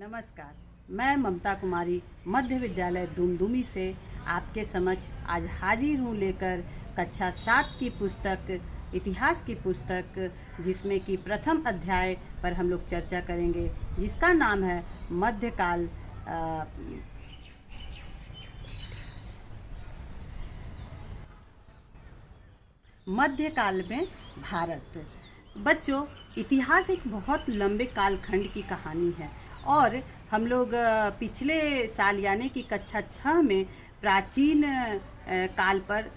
नमस्कार, मैं ममता कुमारी मध्य विद्यालय दुमदुमी से आपके समक्ष आज हाजिर हूँ लेकर कक्षा 7 की पुस्तक इतिहास की पुस्तक, जिसमें कि प्रथम अध्याय पर हम लोग चर्चा करेंगे, जिसका नाम है मध्यकाल। मध्यकाल में भारत। बच्चों, इतिहास एक बहुत लंबे कालखंड की कहानी है और हम लोग पिछले साल यानी कि कक्षा 6 में प्राचीन काल पर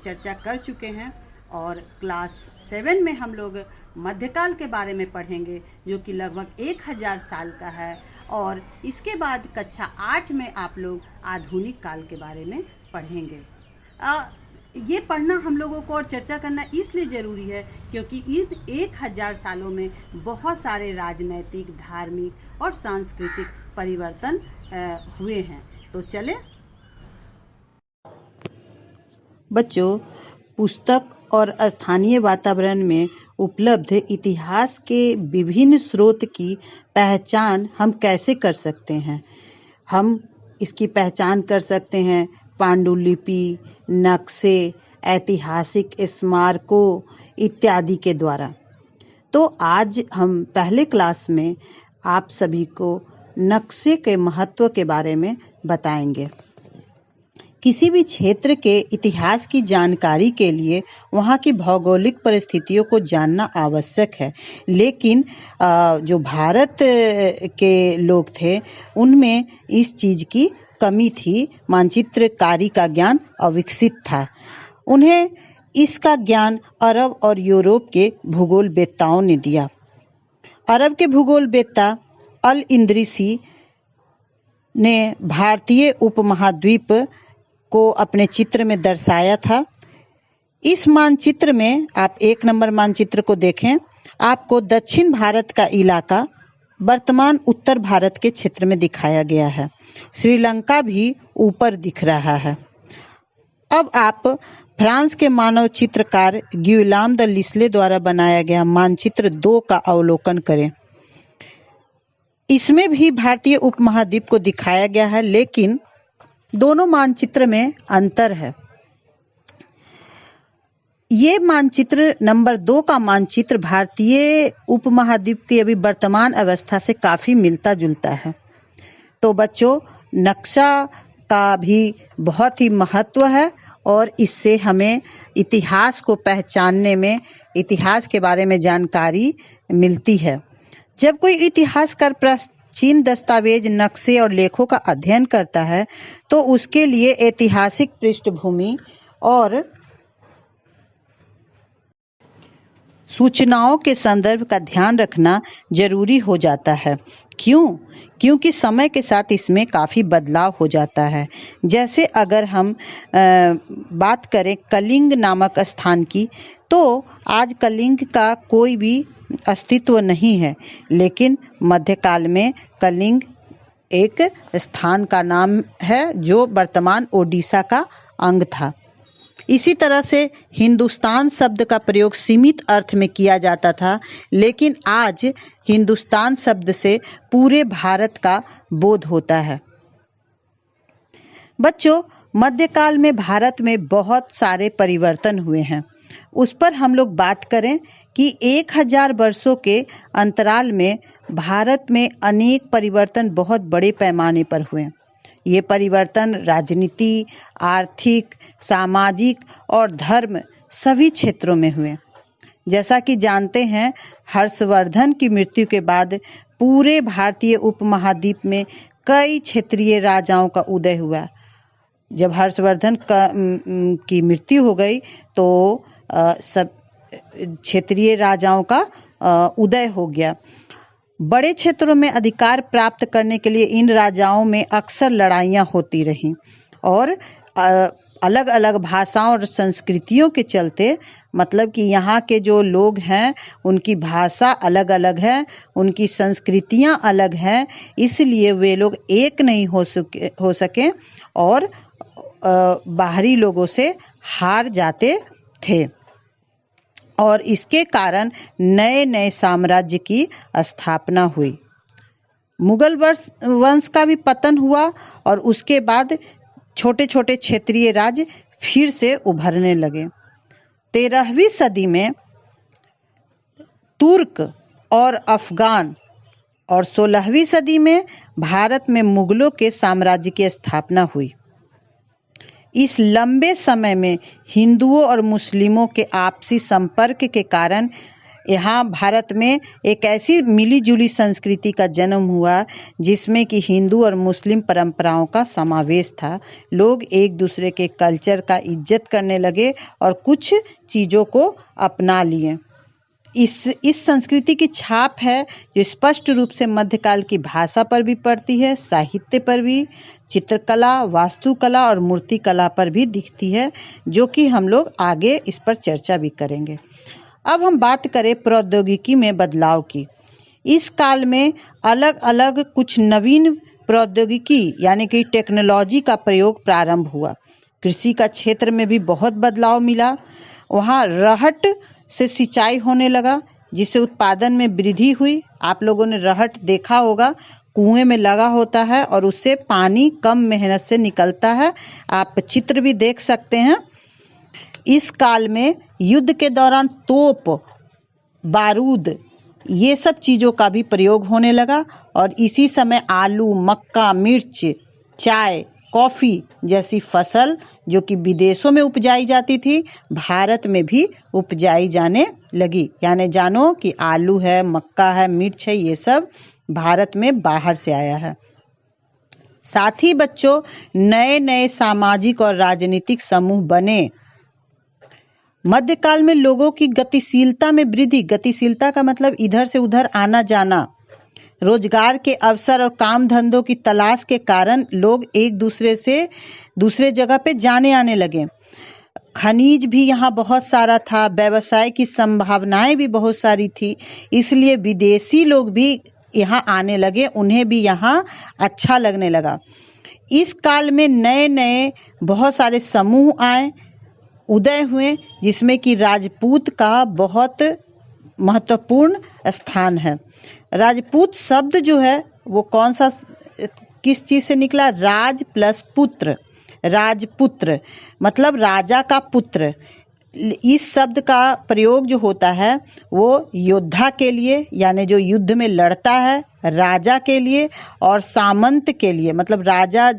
चर्चा कर चुके हैं और क्लास 7 में हम लोग मध्यकाल के बारे में पढ़ेंगे, जो कि लगभग 1000 साल का है। और इसके बाद कक्षा 8 में आप लोग आधुनिक काल के बारे में पढ़ेंगे। ये पढ़ना हम लोगों को और चर्चा करना इसलिए ज़रूरी है क्योंकि इन 1000 सालों में बहुत सारे राजनैतिक, धार्मिक और सांस्कृतिक परिवर्तन हुए हैं। तो चले बच्चों, पुस्तक और स्थानीय वातावरण में उपलब्ध इतिहास के विभिन्न स्रोत की पहचान हम कैसे कर सकते हैं? हम इसकी पहचान कर सकते हैं पांडुलिपि, नक्शे, ऐतिहासिक स्मारकों इत्यादि के द्वारा। तो आज हम पहले क्लास में आप सभी को नक्शे के महत्व के बारे में बताएंगे। किसी भी क्षेत्र के इतिहास की जानकारी के लिए वहाँ की भौगोलिक परिस्थितियों को जानना आवश्यक है, लेकिन जो भारत के लोग थे उनमें इस चीज़ की कमी थी। मानचित्रकारी का ज्ञान अविकसित था। उन्हें इसका ज्ञान अरब और यूरोप के भूगोलवेत्ताओं ने दिया। अरब के भूगोलवेत्ता अल इंदरिसी ने भारतीय उपमहाद्वीप को अपने चित्र में दर्शाया था। इस मानचित्र में आप 1 नंबर मानचित्र को देखें, आपको दक्षिण भारत का इलाका वर्तमान उत्तर भारत के क्षेत्र में दिखाया गया है। श्रीलंका भी ऊपर दिख रहा है। अब आप फ्रांस के मानव चित्रकार गियोलाम द लिस्ले द्वारा बनाया गया मानचित्र 2 का अवलोकन करें। इसमें भी भारतीय उपमहाद्वीप को दिखाया गया है, लेकिन दोनों मानचित्र में अंतर है। ये मानचित्र नंबर 2 का मानचित्र भारतीय उपमहाद्वीप की अभी वर्तमान अवस्था से काफ़ी मिलता जुलता है। तो बच्चों, नक्शा का भी बहुत ही महत्व है और इससे हमें इतिहास को पहचानने में, इतिहास के बारे में जानकारी मिलती है। जब कोई इतिहासकार प्राचीन दस्तावेज, नक्शे और लेखों का अध्ययन करता है तो उसके लिए ऐतिहासिक पृष्ठभूमि और सूचनाओं के संदर्भ का ध्यान रखना जरूरी हो जाता है। क्यों? क्योंकि समय के साथ इसमें काफ़ी बदलाव हो जाता है। जैसे अगर हम बात करें कलिंग नामक स्थान की, तो आज कलिंग का कोई भी अस्तित्व नहीं है, लेकिन मध्यकाल में कलिंग एक स्थान का नाम है जो वर्तमान ओडिशा का अंग था। इसी तरह से हिंदुस्तान शब्द का प्रयोग सीमित अर्थ में किया जाता था, लेकिन आज हिंदुस्तान शब्द से पूरे भारत का बोध होता है। बच्चों, मध्यकाल में भारत में बहुत सारे परिवर्तन हुए हैं। उस पर हम लोग बात करें कि 1000 वर्षों के अंतराल में भारत में अनेक परिवर्तन बहुत बड़े पैमाने पर हुए। ये परिवर्तन राजनीति, आर्थिक, सामाजिक और धर्म सभी क्षेत्रों में हुए। जैसा कि जानते हैं, हर्षवर्धन की मृत्यु के बाद पूरे भारतीय उपमहाद्वीप में कई क्षेत्रीय राजाओं का उदय हुआ। जब हर्षवर्धन की मृत्यु हो गई तो सब क्षेत्रीय राजाओं का उदय हो गया। बड़े क्षेत्रों में अधिकार प्राप्त करने के लिए इन राजाओं में अक्सर लड़ाइयाँ होती रहीं और अलग अलग भाषाओं और संस्कृतियों के चलते, मतलब कि यहाँ के जो लोग हैं उनकी भाषा अलग अलग है, उनकी संस्कृतियाँ अलग हैं, इसलिए वे लोग एक नहीं हो सके और बाहरी लोगों से हार जाते थे और इसके कारण नए नए साम्राज्य की स्थापना हुई। मुगल वंश का भी पतन हुआ और उसके बाद छोटे छोटे क्षेत्रीय राज्य फिर से उभरने लगे। 13वीं सदी में तुर्क और अफगान और 16वीं सदी में भारत में मुगलों के साम्राज्य की स्थापना हुई। इस लंबे समय में हिंदुओं और मुस्लिमों के आपसी संपर्क के कारण यहाँ भारत में एक ऐसी मिली-जुली संस्कृति का जन्म हुआ जिसमें कि हिंदू और मुस्लिम परंपराओं का समावेश था। लोग एक दूसरे के कल्चर का इज्जत करने लगे और कुछ चीज़ों को अपना लिए। इस संस्कृति की छाप है जो स्पष्ट रूप से मध्यकाल की भाषा पर भी पड़ती है, साहित्य पर भी, चित्रकला, वास्तुकला और मूर्तिकला पर भी दिखती है, जो कि हम लोग आगे इस पर चर्चा भी करेंगे। अब हम बात करें प्रौद्योगिकी में बदलाव की। इस काल में अलग अलग कुछ नवीन प्रौद्योगिकी यानी कि टेक्नोलॉजी का प्रयोग प्रारंभ हुआ। कृषि का क्षेत्र में भी बहुत बदलाव मिला। वहाँ रहट से सिंचाई होने लगा जिससे उत्पादन में वृद्धि हुई। आप लोगों ने रहट देखा होगा, कुएं में लगा होता है और उससे पानी कम मेहनत से निकलता है। आप चित्र भी देख सकते हैं। इस काल में युद्ध के दौरान तोप, बारूद, ये सब चीज़ों का भी प्रयोग होने लगा और इसी समय आलू, मक्का, मिर्च, चाय, कॉफ़ी जैसी फसल जो कि विदेशों में उपजाई जाती थी, भारत में भी उपजाई जाने लगी। यानी जानो कि आलू है, मक्का है, मिर्च है, ये सब भारत में बाहर से आया है। साथ ही बच्चों, नए नए सामाजिक और राजनीतिक समूह बने। मध्यकाल में लोगों की गतिशीलता में वृद्धि। गतिशीलता का मतलब इधर से उधर आना जाना। रोजगार के अवसर और काम धंधों की तलाश के कारण लोग एक दूसरे से दूसरे जगह पे जाने आने लगे। खनिज भी यहाँ बहुत सारा था, व्यवसाय की संभावनाएं भी बहुत सारी थी, इसलिए विदेशी लोग भी यहाँ आने लगे, उन्हें भी यहाँ अच्छा लगने लगा। इस काल में नए नए बहुत सारे समूह आए, उदय हुए, जिसमें कि राजपूत का बहुत महत्वपूर्ण स्थान है। राजपूत शब्द जो है वो कौन सा, किस चीज से निकला? राज प्लस पुत्र, राजपुत्र मतलब राजा का पुत्र। इस शब्द का प्रयोग जो होता है वो योद्धा के लिए, यानी जो युद्ध में लड़ता है, राजा के लिए, और सामंत के लिए मतलब राजा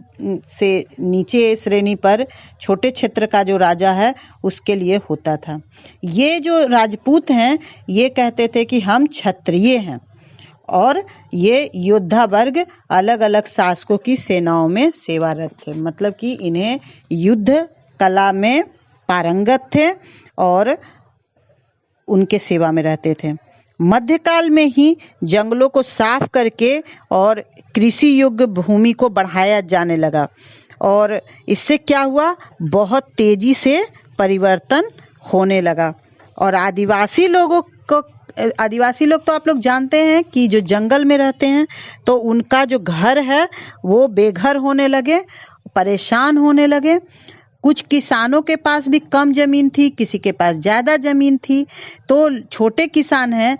से नीचे श्रेणी पर छोटे क्षेत्र का जो राजा है उसके लिए होता था। ये जो राजपूत हैं ये कहते थे कि हम क्षत्रिय हैं और ये योद्धा वर्ग अलग अलग शासकों की सेनाओं में सेवारत थे, मतलब कि इन्हें युद्ध कला में पारंगत थे और उनके सेवा में रहते थे। मध्यकाल में ही जंगलों को साफ करके और कृषि योग्य भूमि को बढ़ाया जाने लगा और इससे क्या हुआ, बहुत तेजी से परिवर्तन होने लगा। और आदिवासी लोग तो आप लोग जानते हैं कि जो जंगल में रहते हैं तो उनका जो घर है वो बेघर होने लगे, परेशान होने लगे। कुछ किसानों के पास भी कम जमीन थी, किसी के पास ज़्यादा जमीन थी, तो छोटे किसान हैं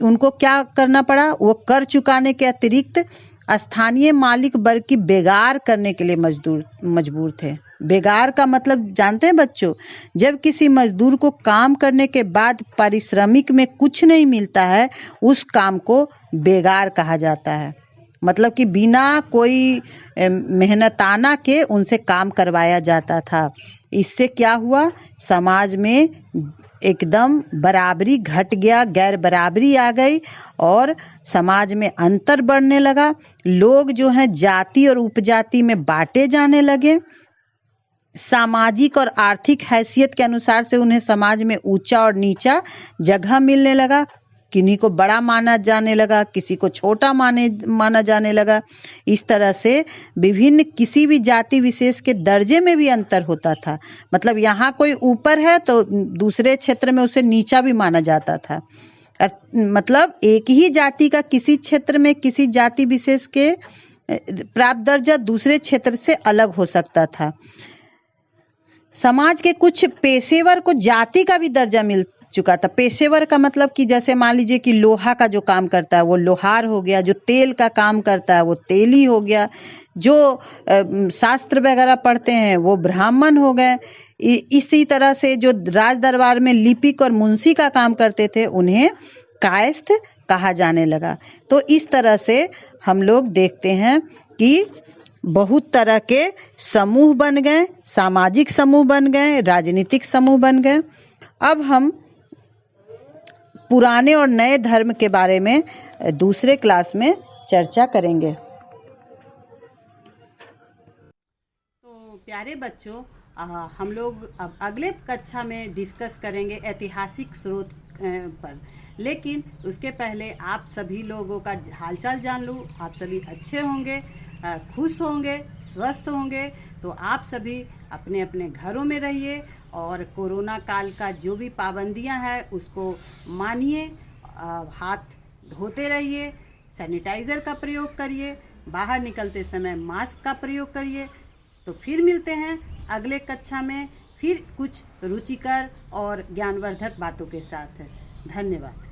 उनको क्या करना पड़ा, वो कर चुकाने के अतिरिक्त स्थानीय मालिक वर्ग की बेगार करने के लिए मजबूर थे। बेगार का मतलब जानते हैं बच्चों? जब किसी मजदूर को काम करने के बाद पारिश्रमिक में कुछ नहीं मिलता है, उस काम को बेगार कहा जाता है। मतलब कि बिना कोई मेहनताना के उनसे काम करवाया जाता था। इससे क्या हुआ, समाज में एकदम बराबरी घट गया, गैर बराबरी आ गई और समाज में अंतर बढ़ने लगा। लोग जो हैं जाति और उपजाति में बांटे जाने लगे। सामाजिक और आर्थिक हैसियत के अनुसार से उन्हें समाज में ऊंचा और नीचा जगह मिलने लगा। किन्हीं को बड़ा माना जाने लगा, किसी को छोटा माना जाने लगा। इस तरह से विभिन्न किसी भी जाति विशेष के दर्जे में भी अंतर होता था। मतलब यहाँ कोई ऊपर है तो दूसरे क्षेत्र में उसे नीचा भी माना जाता था। मतलब एक ही जाति का किसी क्षेत्र में किसी जाति विशेष के प्राप्त दर्जा दूसरे क्षेत्र से अलग हो सकता था। समाज के कुछ पेशेवर को जाति का भी दर्जा चुका था। पेशेवर का मतलब कि जैसे मान लीजिए कि लोहा का जो काम करता है वो लोहार हो गया, जो तेल का काम करता है वो तेली हो गया, जो शास्त्र वगैरह पढ़ते हैं वो ब्राह्मण हो गए। इसी तरह से जो राज दरबार में लिपिक और मुंशी का काम करते थे उन्हें कायस्थ कहा जाने लगा। तो इस तरह से हम लोग देखते हैं कि बहुत तरह के समूह बन गए, सामाजिक समूह बन गए, राजनीतिक समूह बन गए। अब हम पुराने और नए धर्म के बारे में दूसरे क्लास में चर्चा करेंगे। तो प्यारे बच्चों, हम लोग अब अगले कक्षा में डिस्कस करेंगे ऐतिहासिक स्रोत पर। लेकिन उसके पहले आप सभी लोगों का हालचाल जान लूँ। आप सभी अच्छे होंगे, खुश होंगे, स्वस्थ होंगे। तो आप सभी अपने अपने घरों में रहिए और कोरोना काल का जो भी पाबंदियां हैं उसको मानिए। हाथ धोते रहिए, सैनिटाइज़र का प्रयोग करिए, बाहर निकलते समय मास्क का प्रयोग करिए। तो फिर मिलते हैं अगले कक्षा में, फिर कुछ रुचिकर और ज्ञानवर्धक बातों के साथ। धन्यवाद।